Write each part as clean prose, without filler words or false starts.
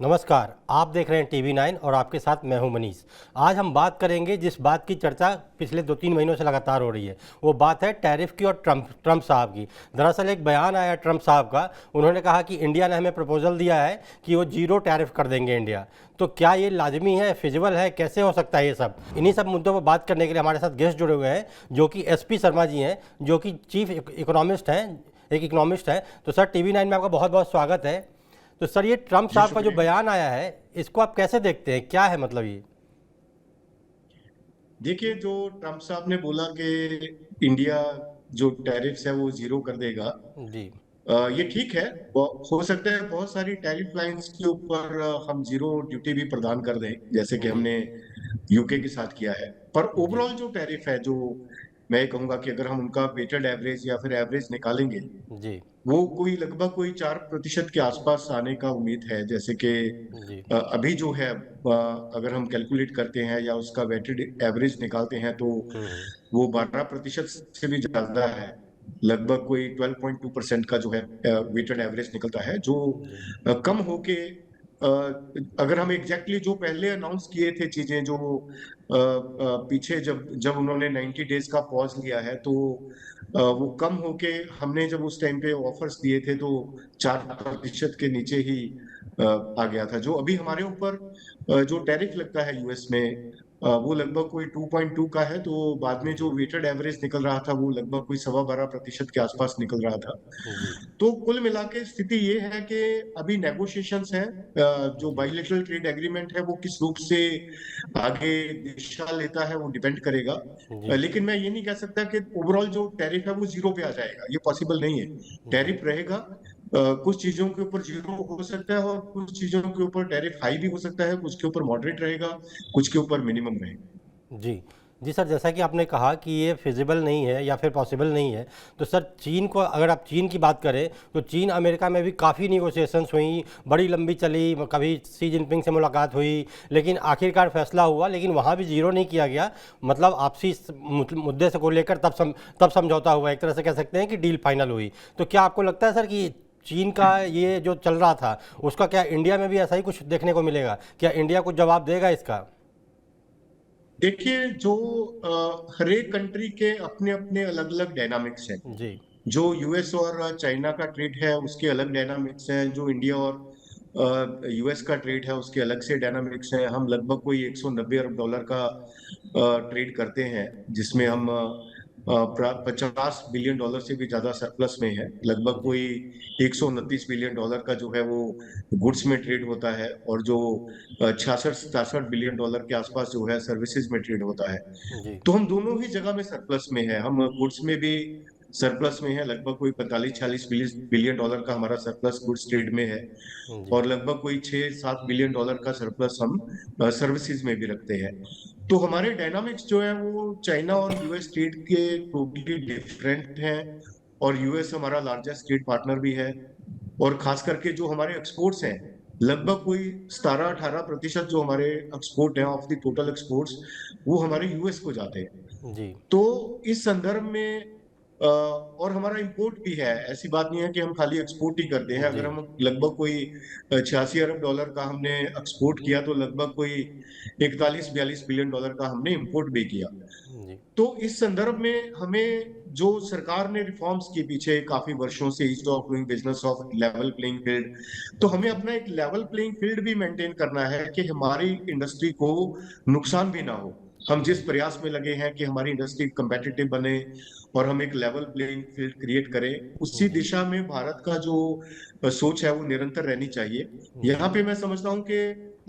नमस्कार, आप देख रहे हैं टीवी 9 और आपके साथ मैं हूं मनीष। आज हम बात करेंगे जिस बात की चर्चा पिछले 2-3 महीनों से लगातार हो रही है, वो बात है टैरिफ की और ट्रंप साहब की। दरअसल एक बयान आया ट्रंप साहब का, उन्होंने कहा कि इंडिया ने हमें प्रपोजल दिया है कि वो जीरो टैरिफ कर देंगे इंडिया। तो क्या ये लाजमी है, फिजिबल है, कैसे हो सकता है ये सब? इन्हीं सब मुद्दों पर बात करने के लिए हमारे साथ गेस्ट जुड़े हुए हैं, जो कि SP शर्मा जी हैं, जो कि चीफ इकोनॉमिस्ट हैं, एक इकोनॉमिस्ट हैं। तो सर, टीवी 9 में आपका बहुत बहुत स्वागत है। तो सर, ये ट्रंप जी साहब का जो शुक्रिया। बयान आया है, इसको आप कैसे देखते हैं? क्या है मतलब ये? देखिए, जो ट्रम्प साहब ने बोला कि इंडिया जो टैरिफ्स है वो जीरो कर देगा। जी। ये ठीक है। हो सकता है बहुत सारी टैरिफ लाइंस के ऊपर हम जीरो ड्यूटी भी प्रदान कर दें, जैसे कि जी। हमने यूके के साथ किया है। पर जी। ओवरऑल जो टैरिफ है, जो मैं कहूंगा कि अगर हम उनका वेटेड एवरेज या फिर एवरेज निकालेंगे, जी। वो कोई लगभग कोई 4% के आसपास आने का उम्मीद है। जैसे कि जी। अभी जो है, अगर हम कैलकुलेट करते हैं या उसका वेटेड एवरेज निकालते हैं, तो हम्म। वो 12% से भी ज्यादा है। लगभग कोई 12.2% का जो है वेटेड एवरेज निकलता है, जो जी। कम होके अगर हम एग्जैक्टली जो पहले अनाउंस किए थे चीजें, जो पीछे जब जब उन्होंने 90 डेज का पॉज लिया है, तो वो कम होके हमने जब उस टाइम पे ऑफर्स दिए थे, तो 4% के नीचे ही आ गया था। जो अभी हमारे ऊपर जो टैरिफ लगता है यूएस में, वो लगभग कोई 2.2 का है। तो बाद में जो जी। वेटेड एवरेज निकल रहा था, वो लगभग कोई 12.25% के आसपास निकल रहा था। जी। तो कुल मिला के स्थिति ये है कि अभी नेगोशिएशंस हैं। जो जी। बाइलेटरल ट्रेड एग्रीमेंट है, वो किस रूप से आगे दिशा लेता है, वो डिपेंड करेगा। जी। लेकिन मैं ये नहीं कह सकता कि ओवरऑल जो टैरिफ है वो जीरो पे आ जाएगा। ये पॉसिबल नहीं है। जी। टैरिफ रहेगा। कुछ चीजों के ऊपर जीरो हो सकता है, और कुछ चीजों के ऊपर टैरिफ हाई भी हो सकता है। कुछ के ऊपर मॉडरेट रहेगा, कुछ के ऊपर मिनिमम रहेगा। जी। जी सर, जैसा कि आपने कहा कि ये फिजिबल नहीं है या फिर पॉसिबल नहीं है, तो सर चीन को, अगर आप चीन की बात करें तो चीन अमेरिका में भी काफ़ी निगोशिएशंस हुई, बड़ी लंबी चली, कभी शी जिनपिंग से मुलाकात हुई, लेकिन आखिरकार फैसला हुआ, लेकिन वहाँ भी जीरो नहीं किया गया। मतलब आपसी मुद्दे से को लेकर तब समझौता हुआ, एक तरह से कह सकते हैं कि डील फाइनल हुई। तो क्या आपको लगता है सर कि चीन का ये जो चल रहा था, उसका क्या इंडिया में भी ऐसा ही कुछ देखने को मिलेगा? क्या इंडिया कुछ जवाब देगा इसका? देखिए, जो हर एक कंट्री के अपने अपने अलग अलग डायनामिक्स हैं। जी। जो यूएस और चाइना का ट्रेड है, उसके अलग डायनामिक्स हैं। जो इंडिया और यूएस का ट्रेड है, उसके अलग से डायनामिक्स हैं। हम लगभग कोई 190 अरब डॉलर का ट्रेड करते हैं, जिसमें जी। हम 50 बिलियन डॉलर से भी ज्यादा सरप्लस में है। लगभग जी। कोई 129 बिलियन डॉलर का जो है वो गुड्स में ट्रेड होता है, और जो 66-67 बिलियन डॉलर के आसपास जो है सर्विसेज में ट्रेड होता है। जी। तो हम दोनों ही जगह में सरप्लस में है। हम गुड्स में भी सरप्लस में है। लगभग कोई 45-46 बिलियन डॉलर का हमारा सरप्लस गुड्स ट्रेड में है। जी। और लगभग कोई 6-7 बिलियन डॉलर का सरप्लस हम सर्विसेज में भी रखते हैं। तो हमारे डायनामिक्स जो है वो चाइना और यूएस ट्रेड के टोटली डिफरेंट हैं। और यूएस हमारा लार्जेस्ट ट्रेड पार्टनर भी है। और खास करके जो हमारे एक्सपोर्ट्स हैं, लगभग कोई 17-18% जो हमारे एक्सपोर्ट हैं ऑफ द टोटल एक्सपोर्ट्स, वो हमारे यूएस को जाते हैं। जी। तो इस संदर्भ में और हमारा इंपोर्ट भी है। ऐसी बात नहीं है कि हम खाली एक्सपोर्ट ही करते हैं। जी। अगर हम लगभग कोई 86 अरब डॉलर का हमने एक्सपोर्ट किया, तो लगभग कोई 41-42 बिलियन डॉलर का हमने इंपोर्ट भी किया। जी। तो इस संदर्भ में हमें, जो सरकार ने रिफॉर्म्स किए पीछे काफी वर्षों से, ease of doing business of level playing field, तो हमें अपना एक लेवल प्लेइंग फील्ड भी मेंटेन करना है कि हमारी इंडस्ट्री को नुकसान भी ना हो। हम जिस जी। प्रयास में लगे हैं कि हमारी इंडस्ट्री कंपेटिटिव बने और हम एक लेवल प्लेइंग फील्ड क्रिएट करें, उसी जी। दिशा में भारत का जो सोच है वो निरंतर रहनी चाहिए। जी। यहाँ पे मैं समझता हूँ कि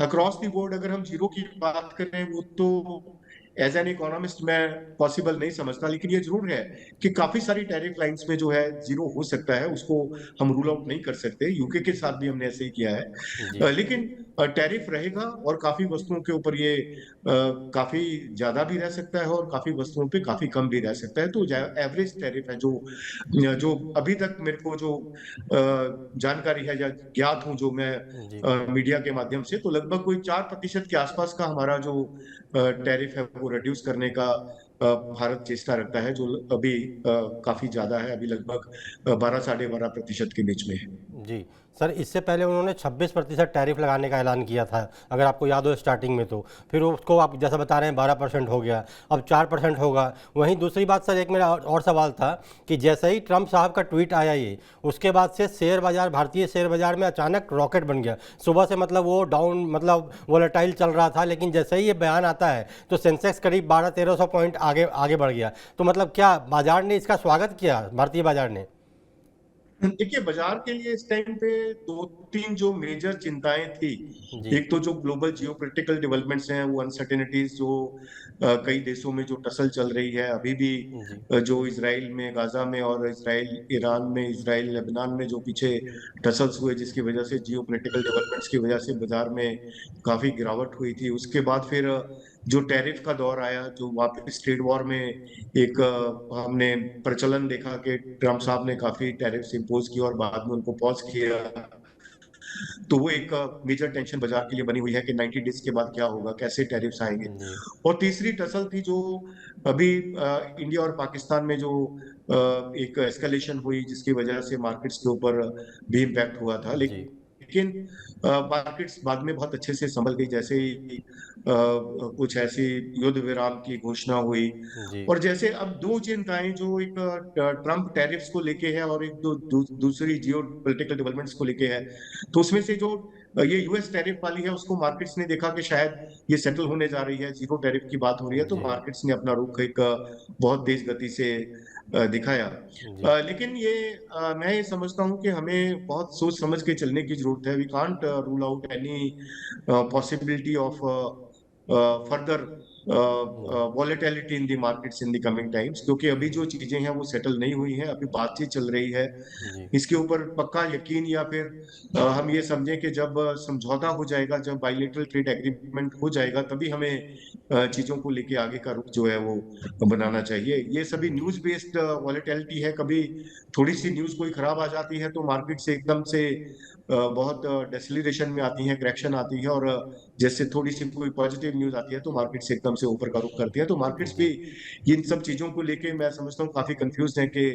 अक्रॉस द बोर्ड अगर हम जीरो की बात करें, वो तो एज एन इकोनॉमिस्ट मैं पॉसिबल नहीं समझता। लेकिन ये जरूर है कि काफी सारी टैरिफ लाइंस में जो है जीरो हो सकता है, उसको हम रूल आउट नहीं कर सकते। यूके के साथ भी हमने ऐसे ही किया है। जी। लेकिन टैरिफ रहेगा, और काफी वस्तुओं के ऊपर ये काफी ज्यादा भी रह सकता है, और काफी वस्तुओं पे काफी कम भी रह सकता है। तो एवरेज टैरिफ है, जो जो अभी तक मेरे को जो जानकारी है या ज्ञात हूं, जो मैं जी। मीडिया के माध्यम से, तो लगभग कोई 4% के आसपास का हमारा जो टैरिफ है वो रिड्यूस करने का भारत चेष्टा रखता है, जो अभी काफी ज्यादा है। अभी लगभग 12-12.5% के बीच में है। जी। सर इससे पहले उन्होंने 26% टैरिफ लगाने का ऐलान किया था, अगर आपको याद हो स्टार्टिंग में। तो फिर उसको आप जैसा बता रहे हैं 12% हो गया, अब 4% होगा। वहीं दूसरी बात सर, एक मेरा और सवाल था कि जैसे ही ट्रंप साहब का ट्वीट आया ये, उसके बाद से शेयर बाजार, भारतीय शेयर बाजार में अचानक रॉकेट बन गया। सुबह से मतलब वो डाउन, मतलब वोलेटाइल चल रहा था, लेकिन जैसे ही ये बयान आता है तो सेंसेक्स करीब 1200-1300 पॉइंट आगे आगे बढ़ गया। तो मतलब क्या बाजार ने इसका स्वागत किया, भारतीय बाजार ने? देखिए, बाजार के लिए इस टाइम पे दो तीन जो मेजर चिंताएं थी। जी एक तो जो ग्लोबल जियोपॉलिटिकल डेवलपमेंट्स हैं, वो अनसर्टेनिटीज जो कई देशों में जो टसल चल रही है अभी भी, जी जो इसराइल में, गाजा में, और इसराइल ईरान में, इसराइल लेबनान में जो पीछे टसल्स हुए, जिसकी वजह से जियोपॉलिटिकल डेवलपमेंट्स की वजह से बाजार में काफी गिरावट हुई थी। उसके बाद फिर जो टैरिफ का दौर आया, जो वापस ट्रेड वॉर में एक हमने प्रचलन देखा कि ट्रम्प साहब ने काफी टैरिफ्स इम्पोज किया और बाद में उनको पॉज किया। तो वो एक मेजर टेंशन बाजार के लिए बनी हुई है कि 90 डेज के बाद क्या होगा, कैसे टैरिफ्स आएंगे। जी और तीसरी टसल थी जो अभी इंडिया और पाकिस्तान में जो एक एस्केलेशन हुई, जिसकी वजह से मार्केट्स के ऊपर भी इम्पैक्ट हुआ था। जी लेकिन मार्केट्स बाद में बहुत अच्छे से संभल गई, जैसे ही कुछ ऐसी युद्ध विराम की घोषणा हुई। जी और जैसे अब दो चिंताएं, जो एक ट्रम्प टैरिफ्स को लेके है और एक दूसरी जियो पॉलिटिकल डेवलपमेंट्स को लेके है। तो उसमें से जो ये यूएस टैरिफ वाली है, उसको मार्केट्स ने देखा कि शायद ये सेटल होने जा रही है, जीरो टैरिफ की बात हो रही है, तो जी मार्केट्स ने अपना रुख एक बहुत तेज गति से दिखाया। जी लेकिन ये मैं ये समझता हूँ कि हमें बहुत सोच समझ के चलने की जरूरत है। We can't rule out any possibility of further volatility in the markets in the coming times, क्योंकि अभी जी जो चीजें हैं वो सेटल नहीं हुई हैं, अभी बातचीत चल रही है। जी इसके ऊपर पक्का यकीन, या फिर हम ये समझें कि जब समझौता हो जाएगा, जब बाइलेटरल ट्रेड एग्रीमेंट हो जाएगा, तभी हमें चीजों को लेके आगे का रुख जो है वो बनाना चाहिए। ये सभी न्यूज बेस्ड वॉलेटिलिटी है। कभी थोड़ी सी न्यूज कोई खराब आ जाती है तो मार्केट से एकदम से बहुत डेसिलेशन में आती है, करेक्शन आती है। और जैसे थोड़ी सी कोई पॉजिटिव न्यूज आती है तो मार्केट से एकदम से ऊपर का रुख करती है। तो मार्केट्स भी जी इन सब चीजों को लेके मैं समझता हूँ काफी कंफ्यूज है कि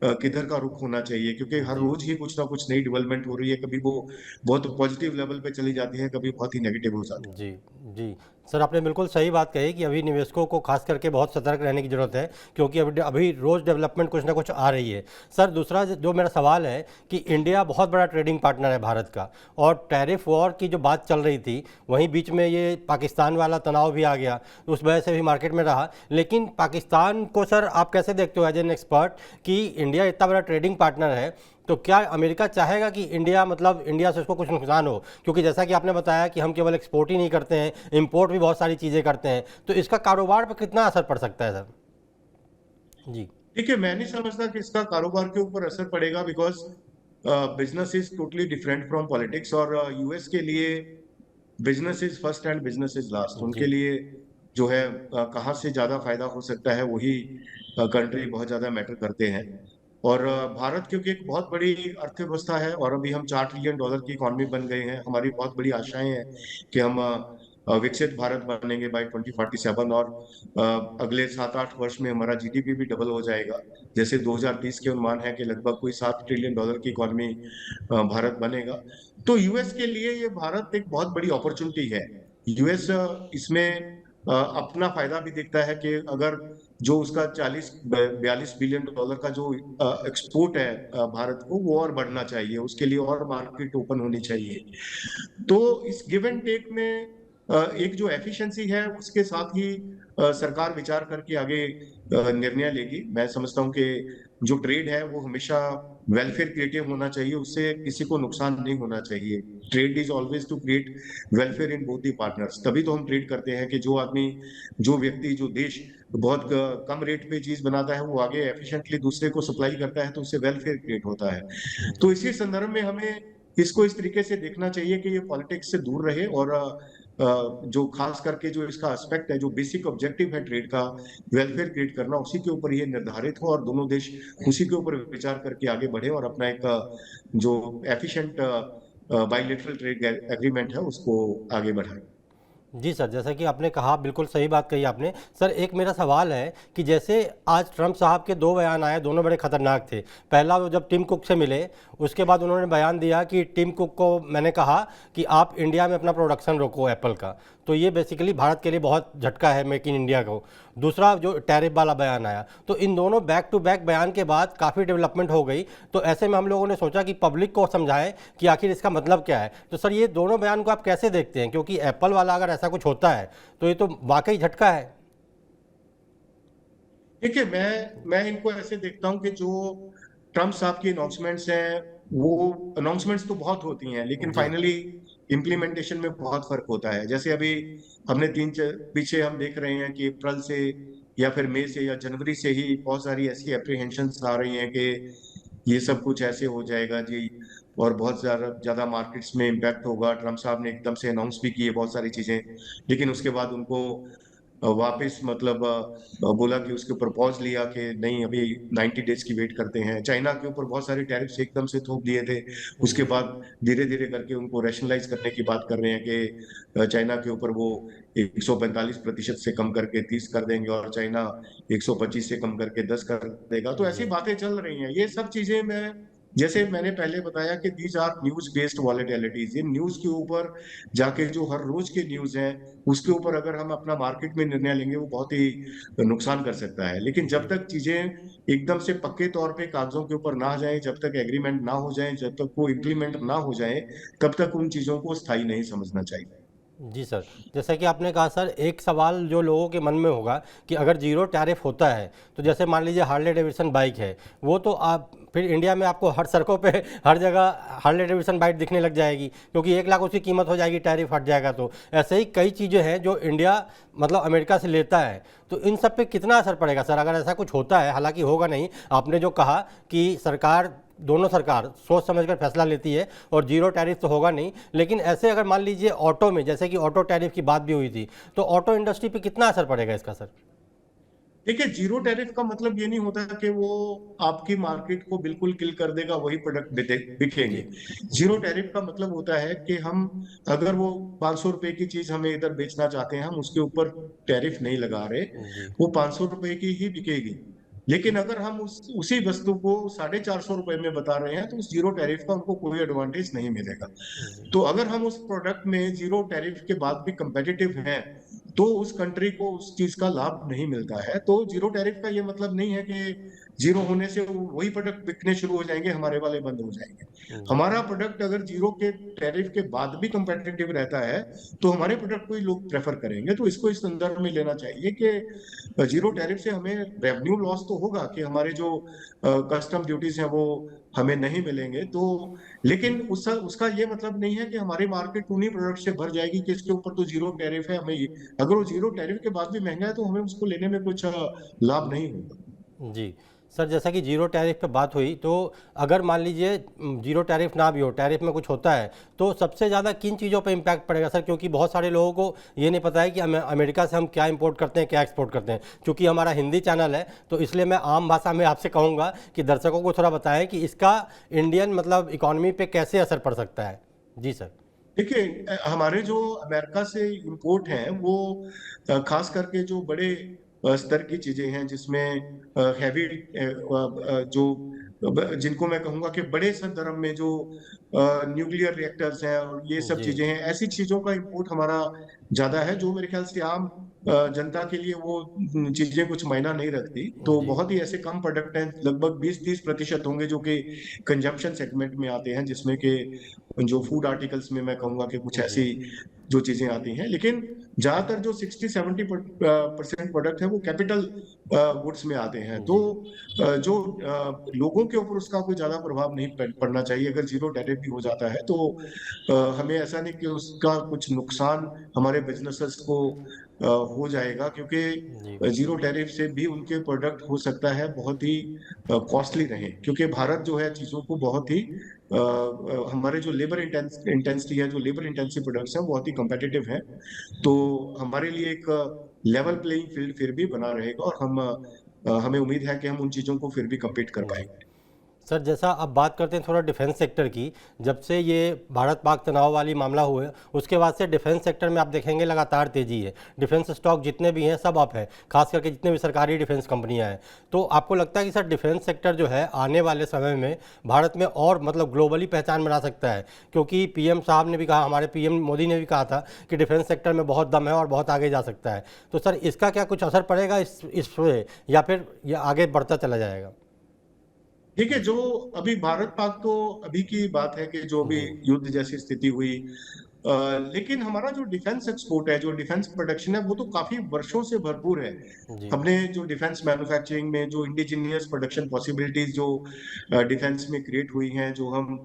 किधर का रुख होना चाहिए, क्योंकि हर जी रोज ही कुछ ना कुछ नई डेवलपमेंट हो रही है। कभी वो बहुत पॉजिटिव लेवल पे चली जाती है, कभी बहुत ही नेगेटिव हो जाती है। जी जी सर, आपने बिल्कुल सही बात कही कि अभी निवेशकों को खास करके बहुत सतर्क रहने की ज़रूरत है, क्योंकि अभी अभी रोज़ डेवलपमेंट कुछ ना कुछ आ रही है। सर दूसरा जो मेरा सवाल है कि इंडिया बहुत बड़ा ट्रेडिंग पार्टनर है भारत का, और टैरिफ वॉर की जो बात चल रही थी, वहीं बीच में ये पाकिस्तान वाला तनाव भी आ गया, तो उस वजह से भी मार्केट में रहा। लेकिन पाकिस्तान को सर आप कैसे देखते हो एज एन एक्सपर्ट कि इंडिया इतना बड़ा ट्रेडिंग पार्टनर है, तो क्या अमेरिका चाहेगा कि इंडिया, मतलब इंडिया से उसको कुछ नुकसान हो? क्योंकि जैसा कि आपने बताया कि हम केवल एक्सपोर्ट ही नहीं करते हैं, इंपोर्ट भी बहुत सारी चीज़ें करते हैं, तो इसका कारोबार पर कितना असर पड़ सकता है सर? जी देखिए, मैं नहीं समझता कि इसका कारोबार के ऊपर असर पड़ेगा, because business is totally different from politics. और यूएस के लिए business is first and business is last. उनके जी लिए जो है कहाँ से ज्यादा फायदा हो सकता है, वही कंट्री बहुत ज्यादा मैटर करते हैं। और भारत क्योंकि एक बहुत बड़ी अर्थव्यवस्था है, और अभी हम $4 ट्रिलियन की इकॉनमी बन गए हैं, हमारी बहुत बड़ी आशाएं हैं कि हम विकसित भारत बनेंगे बाय 2047। और अगले 7-8 वर्ष में हमारा जीडीपी भी डबल हो जाएगा। जैसे 2030 के अनुमान है कि लगभग कोई $7 ट्रिलियन की इकॉनमी भारत बनेगा। तो यूएस के लिए ये भारत एक बहुत बड़ी अपॉर्चुनिटी है। यूएस इसमें अपना फायदा भी देखता है कि अगर जो उसका 40-42 बिलियन डॉलर का जो एक्सपोर्ट है भारत को, वो और बढ़ना चाहिए, उसके लिए और मार्केट ओपन होनी चाहिए। तो इस गिव एंड टेक में एक जो एफिशिएंसी है, उसके साथ ही सरकार विचार करके आगे निर्णय लेगी। मैं समझता हूँ कि जो ट्रेड है वो हमेशा वेलफेयर क्रिएटिव होना चाहिए, उससे किसी को नुकसान नहीं होना चाहिए। Trade is always to create welfare in both the partners. तभी तो हम ट्रेड करते हैं कि जो आदमी, जो व्यक्ति, जो देश बहुत कम रेट पे चीज बनाता है, वो आगे एफिशिएंटली दूसरे को सप्लाई करता है, तो उससे वेलफेयर क्रिएट होता है। तो जी इसी संदर्भ में हमें इसको इस तरीके से देखना चाहिए कि ये पॉलिटिक्स से दूर रहे, और जो खास करके जो इसका एस्पेक्ट है, जो बेसिक ऑब्जेक्टिव है ट्रेड का, वेलफेयर क्रिएट करना, उसी के ऊपर ये निर्धारित हो, और दोनों देश उसी के ऊपर विचार करके आगे बढ़े, और अपना एक जो एफिशिएंट बाइलेटरल ट्रेड एग्रीमेंट है उसको आगे बढ़ाए। जी सर, जैसा कि आपने कहा, बिल्कुल सही बात कही आपने। सर, एक मेरा सवाल है कि जैसे आज ट्रंप साहब के 2 बयान आए, दोनों बड़े खतरनाक थे। पहला वो जब टिम कुक से मिले, उसके बाद उन्होंने बयान दिया कि टिम कुक को मैंने कहा कि आप इंडिया में अपना प्रोडक्शन रोको एप्पल का। तो ये बेसिकली भारत के लिए बहुत झटका है मेक इन इंडिया को। दूसरा जो टैरिफ वाला बयान आया, तो इन दोनों बैक टू बैक बयान के बाद काफ़ी डेवलपमेंट हो गई। तो ऐसे में हम लोगों ने सोचा कि पब्लिक को समझाएं कि आखिर इसका मतलब क्या है। तो सर, ये दोनों बयान को आप कैसे देखते हैं, क्योंकि एप्पल वाला अगर ऐसा कुछ होता है तो ये तो वाकई झटका है। देखिए, मैं इनको ऐसे देखता हूं कि जो ट्रम्प साहब की अनाउंसमेंट्स हैं, वो अनाउंसमेंट्स तो बहुत होती हैं, लेकिन जी फाइनली इम्प्लीमेंटेशन में बहुत फर्क होता है। जैसे अभी हमने पीछे हम देख रहे हैं कि अप्रैल से या फिर मई से या जनवरी से ही बहुत सारी ऐसी एप्रीहेंशंस आ रही हैं कि ये सब कुछ ऐसे हो जाएगा जी, और बहुत ज्यादा ज्यादा मार्केट्स में इम्पैक्ट होगा। ट्रम्प साहब ने एकदम से अनाउंस भी किए बहुत सारी चीजें, लेकिन उसके बाद उनको वापस मतलब बोला कि उसके ऊपर पॉज लिया कि नहीं, अभी 90 डेज की वेट करते हैं। चाइना के ऊपर बहुत सारे टैरिफ्स एकदम से थोप दिए थे, उसके जी बाद धीरे धीरे करके उनको रैशनलाइज करने की बात कर रहे हैं कि चाइना के ऊपर वो 145% से कम करके 30 कर देंगे, और चाइना 125 से कम करके 10 कर देगा। तो ऐसी जी बातें चल रही हैं। ये सब चीजें मैं, जैसे मैंने पहले बताया कि these are news based volatilities. इन न्यूज के ऊपर जाके जो हर रोज के न्यूज हैं, उसके ऊपर अगर हम अपना मार्केट में निर्णय लेंगे, वो बहुत ही नुकसान कर सकता है। लेकिन जब जी तक चीजें एकदम से पक्के तौर पे कागजों के ऊपर ना आ जाए, जब तक एग्रीमेंट ना हो जाए, जब तक वो इम्प्लीमेंट ना हो जाए, तब तक उन चीजों को स्थायी नहीं समझना चाहिए। जी सर, जैसा कि आपने कहा सर, एक सवाल जो लोगों के मन में होगा कि अगर जीरो टैरिफ होता है तो जैसे मान लीजिए हार्ले डेविडसन बाइक है, वो तो आप फिर इंडिया में आपको हर सड़कों पे हर जगह हार्ले डेविडसन बाइक दिखने लग जाएगी, क्योंकि 1 लाख उसकी कीमत हो जाएगी, टैरिफ हट जाएगा। तो ऐसे ही कई चीज़ें हैं जो इंडिया मतलब अमेरिका से लेता है। तो इन सब पे कितना असर पड़ेगा सर, अगर ऐसा कुछ होता है? हालांकि होगा नहीं, आपने जो कहा कि सरकार, दोनों सरकार सोच समझकर फैसला लेती है और जीरो टैरिफ तो होगा नहीं। लेकिन ऐसे अगर मान लीजिए ऑटो में, जैसे कि ऑटो टैरिफ की बात भी हुई थी, तो ऑटो इंडस्ट्री पे कितना असर पड़ेगा इसका सर? देखिए, जीरो टैरिफ का मतलब ये नहीं होता कि वो आपकी मार्केट को बिल्कुल किल कर देगा, वही प्रोडक्ट जी बिकेंगे। जी जीरो टैरिफ का मतलब होता है कि हम, अगर वो 500 रुपए की चीज हमें इधर बेचना चाहते हैं, हम उसके ऊपर टैरिफ नहीं लगा रहे, जी वो 500 रुपए की ही बिकेगी। लेकिन अगर हम उसी वस्तु को 450 रुपए में बता रहे हैं, तो उस जीरो टैरिफ का उनको कोई एडवांटेज नहीं मिलेगा। जी तो अगर हम उस प्रोडक्ट में जीरो टैरिफ के बाद भी कंपेटिटिव हैं, तो उस कंट्री को उस चीज का लाभ नहीं मिलता है। तो जीरो टैरिफ का ये मतलब नहीं है कि जीरो होने से वही प्रोडक्ट बिकने शुरू हो जाएंगे, हमारे वाले बंद हो जाएंगे। जी हमारा प्रोडक्ट अगर जीरो के टैरिफ के बाद भी कंपेटिटिव रहता है, तो हमारे प्रोडक्ट को ही लोग प्रेफर करेंगे। तो इसको इस संदर्भ में लेना चाहिए कि जीरो टैरिफ से हमें रेवेन्यू लॉस तो होगा, कि हमारे जो कस्टम ड्यूटीज हैं वो हमें नहीं मिलेंगे। तो लेकिन उसका उसका ये मतलब नहीं है कि हमारी मार्केट उन्हीं प्रोडक्ट से भर जाएगी कि इसके ऊपर तो जीरो टैरिफ है, हमें अगर वो जीरो टैरिफ के बाद भी महंगा है, तो हमें उसको लेने में कुछ लाभ नहीं होगा। जी सर, जैसा कि जीरो टैरिफ पे बात हुई, तो अगर मान लीजिए जीरो टैरिफ ना भी हो, टैरिफ में कुछ होता है, तो सबसे ज़्यादा किन चीज़ों पे इम्पैक्ट पड़ेगा सर? क्योंकि बहुत सारे लोगों को ये नहीं पता है कि अमेरिका से हम क्या इंपोर्ट करते हैं, क्या एक्सपोर्ट करते हैं। क्योंकि हमारा हिंदी चैनल है, तो इसलिए मैं आम भाषा में आपसे कहूँगा कि दर्शकों को थोड़ा बताएं कि इसका इंडियन मतलब इकॉनमी पे कैसे असर पड़ सकता है। जी सर। देखिए, हमारे जो अमेरिका से इंपोर्ट हैं, वो खास करके जो बड़े स्तर की चीजें हैं, जिसमें हैवी जो जिनको मैं कहूंगा कि बड़े संदर्भ में जो न्यूक्लियर रिएक्टर्स हैं और ये सब जी चीजें हैं, ऐसी चीजों का इंपोर्ट हमारा ज्यादा है, जो मेरे ख्याल से आम जनता के लिए वो चीजें कुछ मायना नहीं रखती। तो जी बहुत ही ऐसे कम प्रोडक्ट हैं, लगभग 20-30% होंगे जो कि कंजम्पशन सेगमेंट में आते हैं, जिसमें कि जो फूड आर्टिकल्स में मैं कहूंगा कि कुछ जी ऐसी जो चीजें आती हैं। लेकिन ज्यादातर जो 60-70% प्रोडक्ट है, वो कैपिटल गुड्स में आते हैं। तो जी जो लोगों के ऊपर उसका कोई ज्यादा प्रभाव नहीं पड़ना चाहिए। अगर जीरो टैरिफ भी हो जाता है, तो हमें ऐसा नहीं कि उसका कुछ नुकसान हमारे बिजनेसेस को हो जाएगा, जी क्योंकि जीरो टैरिफ से भी उनके प्रोडक्ट हो सकता है बहुत ही कॉस्टली रहे, क्योंकि भारत जो है चीजों को बहुत ही हमारे जो लेबर इंटेंसिटी है, जो लेबर इंटेंसिव प्रोडक्ट्स हैं, बहुत ही competitive है। तो हमारे लिए एक लेवल प्लेइंग फील्ड फिर भी बना रहेगा, और हमें उम्मीद है कि हम उन चीजों को फिर भी compete कर जी पाएंगे। सर जैसा अब बात करते हैं थोड़ा डिफेंस सेक्टर की। जब से ये भारत पाक तनाव वाली मामला हुआ उसके बाद से डिफेंस सेक्टर में आप देखेंगे लगातार तेज़ी है। डिफेंस स्टॉक जितने भी हैं सब अप है, खास करके जितने भी सरकारी डिफेंस कंपनियां हैं। तो आपको लगता है कि सर डिफेंस सेक्टर जो है आने वाले समय में भारत में और मतलब ग्लोबली पहचान बना सकता है? क्योंकि पीएम साहब ने भी कहा, हमारे पीएम मोदी ने भी कहा था कि डिफेंस सेक्टर में बहुत दम है और बहुत आगे जा सकता है। तो सर इसका क्या कुछ असर पड़ेगा इस पे, या फिर ये आगे बढ़ता चला जाएगा? ठीक है, जो अभी भारत पाक तो अभी की बात है कि जो अभी जी युद्ध जैसी स्थिति हुई, लेकिन हमारा जो डिफेंस एक्सपोर्ट है, जो डिफेंस प्रोडक्शन है, वो तो काफी वर्षों से भरपूर है। जी हमने जो डिफेंस मैन्युफैक्चरिंग में जो इंडिजीनियस प्रोडक्शन पॉसिबिलिटीज जो डिफेंस में क्रिएट हुई हैं, जो हम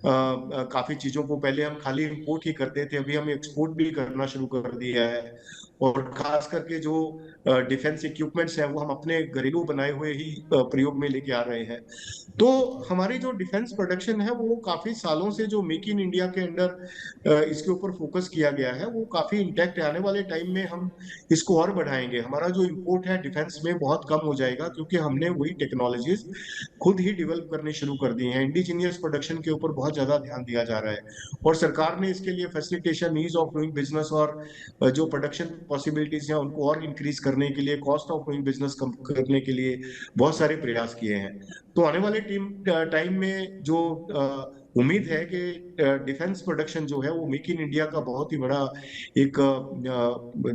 काफी चीजों को पहले हम खाली इंपोर्ट ही करते थे, अभी हम एक्सपोर्ट भी करना शुरू कर दिया है। और खास करके जो डिफेंस इक्विपमेंट्स हैं वो हम अपने घरेलू बनाए हुए ही प्रयोग में लेके आ रहे हैं। तो हमारी जो डिफेंस प्रोडक्शन है वो काफी सालों से जो मेक इन इंडिया के अंडर इसके ऊपर फोकस किया गया है वो काफी इंटैक्ट है। आने वाले टाइम में हम इसको और बढ़ाएंगे। हमारा जो इंपोर्ट है डिफेंस में बहुत कम हो जाएगा, क्योंकि हमने वही टेक्नोलॉजीज खुद ही डेवलप करनी शुरू कर दी हैं। इंडिजीनियस प्रोडक्शन के ऊपर बहुत ज्यादा ध्यान दिया जा रहा है, और सरकार ने इसके लिए facilitation, ease of doing business और जो प्रोडक्शन पॉसिबिलिटीज हैं उनको और इंक्रीज करने के लिए, कॉस्ट ऑफ डूइंग बिजनेस कम करने के लिए बहुत सारे प्रयास किए हैं। तो आने वाले टाइम में जो उम्मीद है कि डिफेंस प्रोडक्शन जो है वो मेक इन इंडिया का बहुत ही बड़ा एक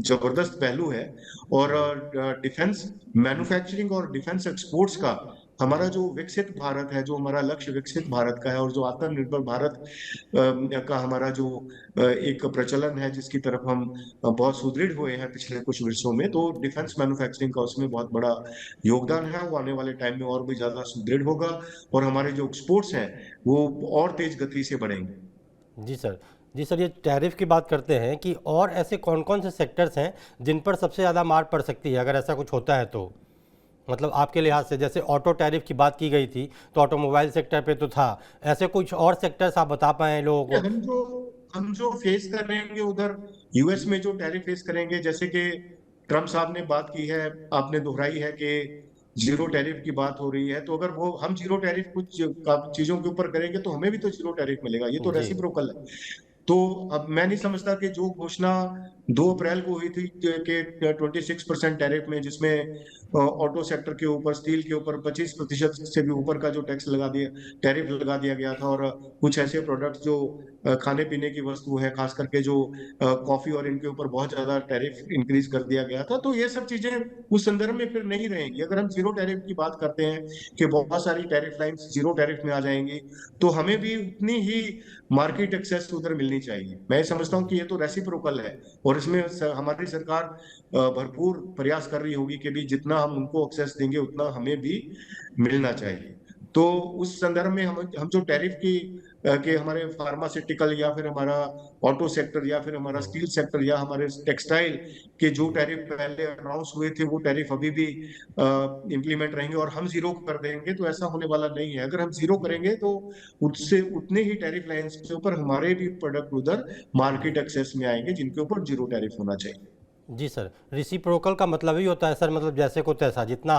जबरदस्त पहलू है। और जी डिफेंस मैन्युफैक्चरिंग और डिफेंस एक्सपोर्ट्स का हमारा जी जो विकसित भारत है, जो हमारा लक्ष्य विकसित भारत का है, और जो आत्मनिर्भर भारत का हमारा जो एक प्रचलन है जिसकी तरफ हम बहुत सुदृढ़ हुए हैं पिछले कुछ वर्षों में, तो डिफेंस मैन्युफैक्चरिंग का उसमें बहुत बड़ा योगदान है। वो आने वाले टाइम में और भी ज्यादा सुदृढ़ होगा, और हमारे जो एक्सपोर्ट्स हैं वो और तेज गति से बढ़ेंगे। जी सर। जी सर, ये टैरिफ की बात करते हैं कि और ऐसे कौन कौन से सेक्टर्स हैं जिन पर सबसे ज़्यादा मार पड़ सकती है अगर ऐसा कुछ होता है तो? मतलब आपके लिहाज से, जैसे ऑटो टैरिफ की बात की गई थी तो ऑटोमोबाइल सेक्टर पे तो था, ऐसे कुछ और सेक्टर्स आप बता पाएँ लोगों को? हम जो फेस कर रहे हैं उधर यूएस में जो टैरिफ फेस करेंगे, जैसे कि ट्रम्प साहब ने बात की है, आपने दोहराई है कि जीरो टैरिफ की बात हो रही है, तो अगर वो हम जीरो टैरिफ कुछ चीजों के ऊपर करेंगे तो हमें भी तो जीरो टैरिफ मिलेगा। ये तो जी रेसिप्रोकल है। तो अब मैं नहीं समझता कि जो घोषणा 2 अप्रैल को हुई थी कि 26% टैरिफ में, जिसमें ऑटो सेक्टर के ऊपर, स्टील के ऊपर 25% से भी ऊपर का जो टैक्स लगा दिया, टैरिफ लगा दिया गया था, और कुछ ऐसे प्रोडक्ट्स जो खाने पीने की वस्तु है, खास करके जो कॉफी और इनके ऊपर बहुत ज्यादा टैरिफ इंक्रीज कर दिया गया था। तो ये सब चीजें उस संदर्भ में फिर नहीं रहेंगी। अगर हम जीरो टैरिफ की बात करते हैं कि बहुत सारी टैरिफ लाइंस जीरो टैरिफ में आ जाएंगी, तो हमें भी उतनी ही मार्केट एक्सेस उधर मिलनी चाहिए। मैं समझता हूँ कि ये तो रेसिप्रोकल है, और इसमें हमारी सरकार भरपूर प्रयास कर रही होगी कि भी जितना हम उनको एक्सेस देंगे उतना हमें भी मिलना चाहिए। तो उस संदर्भ में हम जो टैरिफ की के हमारे फार्मास्यूटिकल, या फिर हमारा ऑटो सेक्टर, या फिर हमारा स्टील सेक्टर, या हमारे टेक्सटाइल के जो टैरिफ पहले अनाउंस हुए थे वो टैरिफ अभी भी इम्प्लीमेंट रहेंगे, और हम जीरो कर देंगे तो ऐसा होने वाला नहीं है। अगर हम जीरो करेंगे तो उससे उतने ही टैरिफ लाइंस के ऊपर हमारे भी प्रोडक्ट उधर मार्केट एक्सेस में आएंगे जिनके ऊपर जीरो टैरिफ होना चाहिए। जी सर, रेसिप्रोकल का मतलब ही होता है सर, मतलब जैसे को तैसा, जितना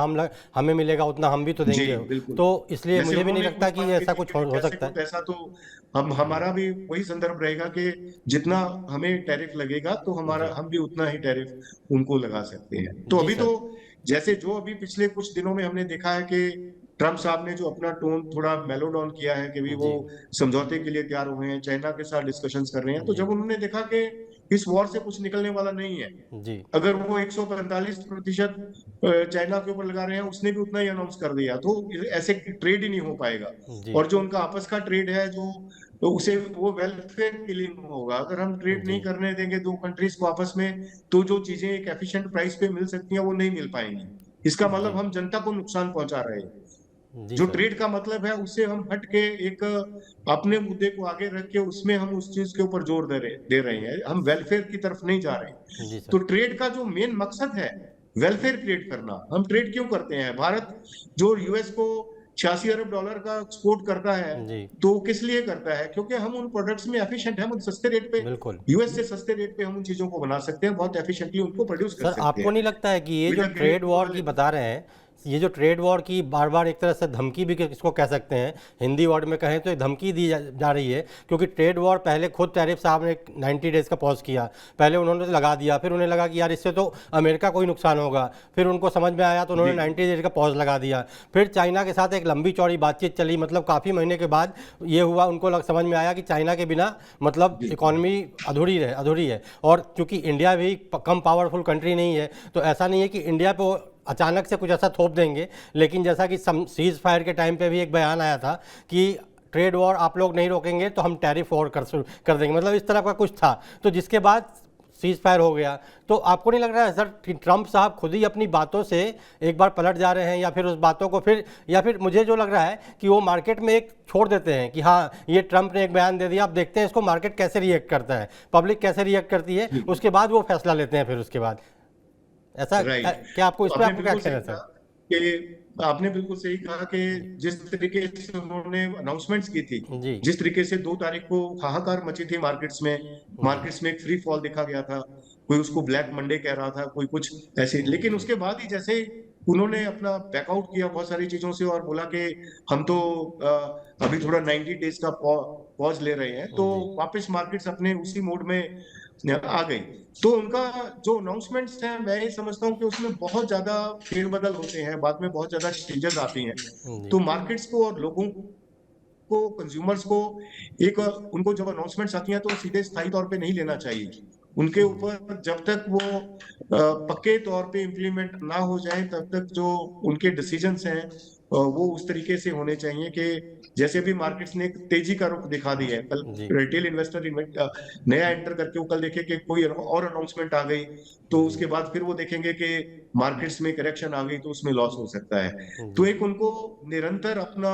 हमें मिलेगा उतना हम भी तो जी देंगे। बिल्कुल। तो इसलिए जैसे मुझे भी नहीं उन्होंने लगता कुछ कि बात की ऐसा थी कुछ कि हो जैसे सकता को है। तैसा, तो हम हमारा भी वही संदर्भ रहेगा कि जितना हमें टैरिफ लगेगा तो हमारा जी हम भी उतना ही टैरिफ उनको लगा सकते हैं। तो जी अभी तो सर। जैसे जो अभी पिछले कुछ दिनों में हमने देखा है कि ट्रम्प साहब ने जो अपना टोन थोड़ा मेलो डाउन किया है कि भी वो जी समझौते के लिए तैयार हुए हैं, चाइना के साथ डिस्कशंस कर रहे हैं, तो जी जब उन्होंने देखा कि इस वॉर से कुछ निकलने वाला नहीं है, जी अगर वो 145% चाइना के ऊपर लगा रहे हैं, उसने भी उतना ही अनाउंस कर दिया, तो ऐसे ट्रेड ही नहीं हो पाएगा। जी और जो उनका आपस का ट्रेड है जो, तो उसे वो वेलफेयर के लिए होगा। अगर हम ट्रेड नहीं जी करने देंगे दो कंट्रीज को आपस में, तो जो चीजें एक एफिशिएंट प्राइस पे मिल सकती हैं वो नहीं मिल पाएंगी। इसका मतलब जी हम जनता को नुकसान पहुंचा रहे हैं। जी जो सर। ट्रेड का मतलब है उससे हम हट के एक अपने मुद्दे को आगे रख के उसमें हम उस चीज के ऊपर जोर दे रहे हैं, हम वेलफेयर की तरफ नहीं जा रहे। जी तो सर। ट्रेड का जो मेन मकसद है वेलफेयर क्रिएट करना। हम ट्रेड क्यों करते हैं? भारत जो यूएस को 86 अरब डॉलर का एक्सपोर्ट करता है, जी तो किस लिए करता है? क्योंकि हम उन प्रोडक्ट्स में एफिशिएंट हैं, हम सस्ते रेट पे, बिल्कुल। यूएस से सस्ते रेट पे हम उन चीजों को बना सकते हैं, बहुत एफिशिएंटली उनको प्रोड्यूस कर सर सकते आपको हैं नहीं लगता है कि ये विद जो अ ट्रेड ग्रेट वॉर की क्वालिटी। बता रहे हैं, ये जो ट्रेड वॉर की बार बार एक तरह से धमकी भी इसको कह सकते हैं, हिंदी वर्ड में कहें तो ये धमकी दी जा रही है, क्योंकि ट्रेड वॉर पहले खुद टैरिफ साहब ने 90 डेज़ का पॉज किया, पहले उन्होंने लगा दिया, फिर उन्हें लगा कि यार इससे तो अमेरिका को ही नुकसान होगा, फिर उनको समझ में आया तो उन्होंने 90 डेज का पॉज लगा दिया, फिर चाइना के साथ एक लंबी चौड़ी बातचीत चली, मतलब काफ़ी महीने के बाद ये हुआ, उनको समझ में आया कि चाइना के बिना मतलब इकॉनमी अधूरी है। और क्योंकि इंडिया भी कम पावरफुल कंट्री नहीं है, तो ऐसा नहीं है कि इंडिया पे अचानक से कुछ ऐसा थोप देंगे। लेकिन जैसा कि सीज फायर के टाइम पे भी एक बयान आया था कि ट्रेड वॉर आप लोग नहीं रोकेंगे तो हम टैरिफ वॉर कर देंगे, मतलब इस तरह का कुछ था, तो जिसके बाद सीज फायर हो गया। तो आपको नहीं लग रहा है सर कि ट्रंप साहब खुद ही अपनी बातों से एक बार पलट जा रहे हैं, या फिर उस बातों को फिर, या फिर मुझे जो लग रहा है कि वो मार्केट में एक छोड़ देते हैं कि हाँ ये ट्रंप ने एक बयान दे दिया, आप देखते हैं इसको मार्केट कैसे रिएक्ट करता है, पब्लिक कैसे रिएक्ट करती है, उसके बाद वो फैसला लेते हैं फिर उसके बाद, ऐसा क्या आपको इस पर आपको क्या कहना है सर? कि आपने बिल्कुल सही कहा कि जिस तरीके से उन्होंने अनाउंसमेंट्स की थी, जी जिस तरीके से 2 तारीख को हाहाकार मची थी मार्केट्स में एक फ्री फॉल देखा गया था, कोई उसको ब्लैक मंडे कह रहा था, कोई कुछ ऐसे, लेकिन उसके बाद ही जैसे उन्होंने अपना बैकआउट किया बहुत सारी चीजों से और बोला कि हम तो अभी थोड़ा 90 डेज का पॉज ले रहे हैं, तो वापस मार्केट्स अपने उसी मोड में आ गई। तो उनका जो अनाउंसमेंट्स हैं, मैं ये समझता हूँ कि उसमें बहुत ज्यादा फेरबदल होते हैं, बाद में बहुत ज्यादा चेंजेस आती हैं, तो मार्केट्स को और लोगों को, कंज्यूमर्स को एक उनको जब अनाउंसमेंट्स आती हैं तो सीधे स्थायी तौर पे नहीं लेना चाहिए, उनके ऊपर जब तक वो पक्के तौर पे इम्प्लीमेंट ना हो जाए तब तक जो उनके डिसीजंस हैं वो उस तरीके से होने चाहिए कि जैसे भी मार्केट्स ने एक तेजी का रुख दिखा दिया है, कल रिटेल इन्वेस्टर नया एंटर करके वो कल देखे कि कोई और अनाउंसमेंट आ गई, तो उसके बाद फिर वो देखेंगे कि मार्केट्स में करेक्शन आ गई तो उसमें लॉस हो सकता है। तो एक उनको निरंतर अपना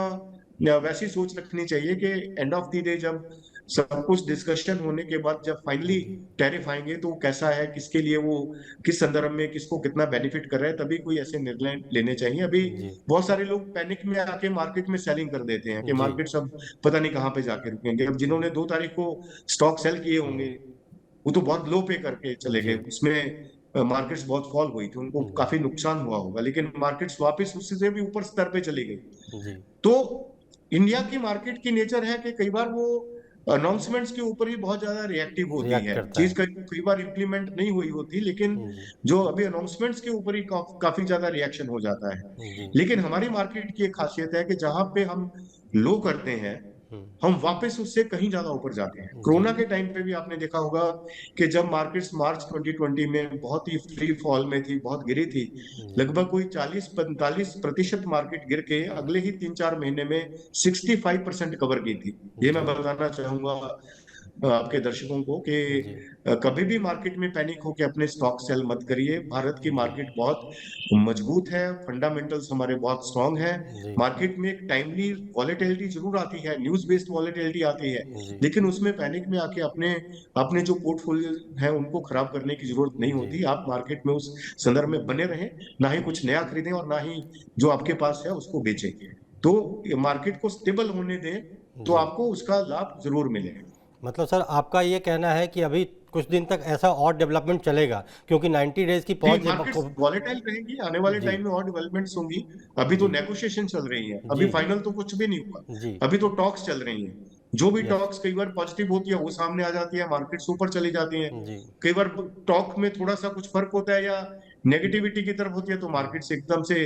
वैसी सोच रखनी चाहिए कि एंड ऑफ द डे जब सब कुछ डिस्कशन होने के बाद जब फाइनली टैरिफ आएंगे तो कैसा है, किसके लिए वो, किस संदर्भ में किसको कितना बेनिफिट कर रहा है, तभी कोई ऐसे निर्णय लेने चाहिए। अभी बहुत सारे लोग पैनिक में आके मार्केट में सेलिंग कर देते हैं कि मार्केट सब पता नहीं कहाँ पे जाके रुकेंगे। अब जिन्होंने 2 तारीख को स्टॉक सेल किए होंगे वो तो बहुत लो पे करके चले गए, उसमें मार्केट्स बहुत फॉल हुई थी, उनको काफी नुकसान हुआ होगा, लेकिन मार्केट्स वापस उससे भी ऊपर स्तर पे चली गई। तो इंडिया की मार्केट की नेचर है कि कई बार वो अनाउंसमेंट्स के ऊपर ही बहुत ज्यादा रिएक्टिव होती है, चीज कई बार इम्प्लीमेंट नहीं हुई होती, लेकिन जो अभी अनाउंसमेंट्स के ऊपर ही काफी ज्यादा रिएक्शन हो जाता है। लेकिन हमारी मार्केट की एक खासियत है कि जहां पे हम लो करते हैं हम वापस उससे कहीं ज्यादा ऊपर जाते हैं। कोरोना के टाइम पे भी आपने देखा होगा कि जब मार्केट्स मार्च 2020 में बहुत ही फ्री फॉल में थी, बहुत गिरी थी, लगभग कोई 40-45% मार्केट गिर के अगले ही 3-4 महीने में 65% कवर की थी। ये मैं बताना चाहूंगा आपके दर्शकों को कि कभी भी मार्केट में पैनिक होकर अपने स्टॉक सेल मत करिए। भारत की मार्केट बहुत मजबूत है, फंडामेंटल्स हमारे बहुत स्ट्रांग है। मार्केट में एक टाइमली वॉलेटिलिटी जरूर आती है, न्यूज बेस्ड वॉलेटिलिटी आती है, लेकिन उसमें पैनिक में आके अपने अपने जो पोर्टफोलियो है उनको खराब करने की जरूरत नहीं होती। आप मार्केट में उस संदर्भ में बने रहें, ना ही कुछ नया खरीदें और ना ही जो आपके पास है उसको बेचें। तो मार्केट को स्टेबल होने दें तो आपको उसका लाभ जरूर मिलेगा। मतलब सर आपका ये कहना है कि अभी कुछ दिन तक ऐसा और डेवलपमेंट चलेगा, क्योंकि 90 डेज की पॉज वॉलेटाइल रहेगी, आने वाले टाइम में और डेवलपमेंट्स होंगी। अभी तो नेगोशिएशन चल रही है, अभी फाइनल तो कुछ भी नहीं हुआ, अभी तो टॉक्स चल रही हैं। जो भी टॉक्स कई बार पॉजिटिव होती है वो सामने आ जाती है, मार्केट्स ऊपर चली जाती हैं। कई बार टॉक में थोड़ा सा कुछ फर्क होता है या नेगेटिविटी की तरफ होती है तो मार्केट्स एकदम से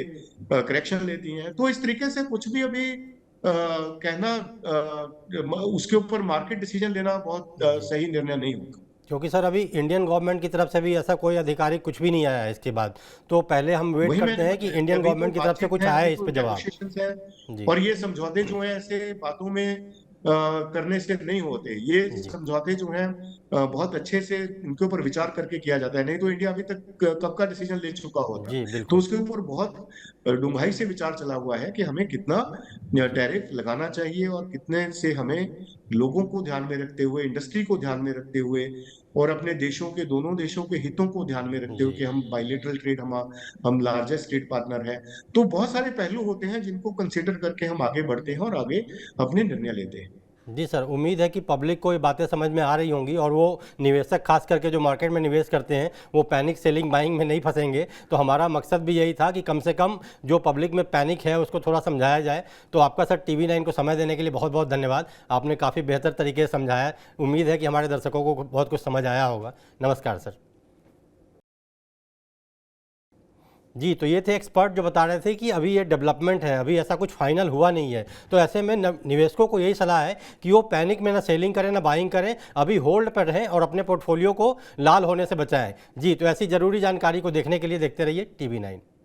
करेक्शन लेती हैं। तो इस तरीके से कुछ भी अभी कहना उसके ऊपर मार्केट डिसीजन लेना बहुत सही निर्णय नहीं होगा, क्योंकि सर अभी इंडियन गवर्नमेंट की तरफ से भी ऐसा कोई अधिकारी कुछ भी नहीं आया है इसके बाद, तो पहले हम वेट करते हैं कि इंडियन गवर्नमेंट की तरफ से कुछ आए इस पे जवाब। और ये समझौते जो है ऐसे बातों में करने से नहीं होते, ये समझौते जो हैं बहुत अच्छे से इनके ऊपर विचार करके किया जाता है, नहीं तो इंडिया अभी तक कब का डिसीजन ले चुका होता। तो उसके ऊपर बहुत डूंघाई से विचार चला हुआ है कि हमें कितना टैरिफ लगाना चाहिए और कितने से हमें लोगों को ध्यान में रखते हुए, इंडस्ट्री को ध्यान में रखते हुए और अपने देशों के, दोनों देशों के हितों को ध्यान में रखते हुए कि हम बायलैटरल ट्रेड, हम लार्जेस्ट ट्रेड पार्टनर हैं। तो बहुत सारे पहलू होते हैं जिनको कंसीडर करके हम आगे बढ़ते हैं और आगे अपने निर्णय लेते हैं। जी सर, उम्मीद है कि पब्लिक को ये बातें समझ में आ रही होंगी और वो निवेशक खास करके जो मार्केट में निवेश करते हैं वो पैनिक सेलिंग बाइंग में नहीं फंसेंगे। तो हमारा मकसद भी यही था कि कम से कम जो पब्लिक में पैनिक है उसको थोड़ा समझाया जाए। तो आपका सर TV9 को समय देने के लिए बहुत बहुत धन्यवाद। आपने काफ़ी बेहतर तरीके से समझाया। उम्मीद है कि हमारे दर्शकों को बहुत कुछ समझ आया होगा। नमस्कार सर। जी, तो ये थे एक्सपर्ट जो बता रहे थे कि अभी ये डेवलपमेंट है, अभी ऐसा कुछ फाइनल हुआ नहीं है। तो ऐसे में निवेशकों को यही सलाह है कि वो पैनिक में ना सेलिंग करें ना बाइंग करें, अभी होल्ड पर रहें और अपने पोर्टफोलियो को लाल होने से बचाएं। जी, तो ऐसी ज़रूरी जानकारी को देखने के लिए देखते रहिए TV9।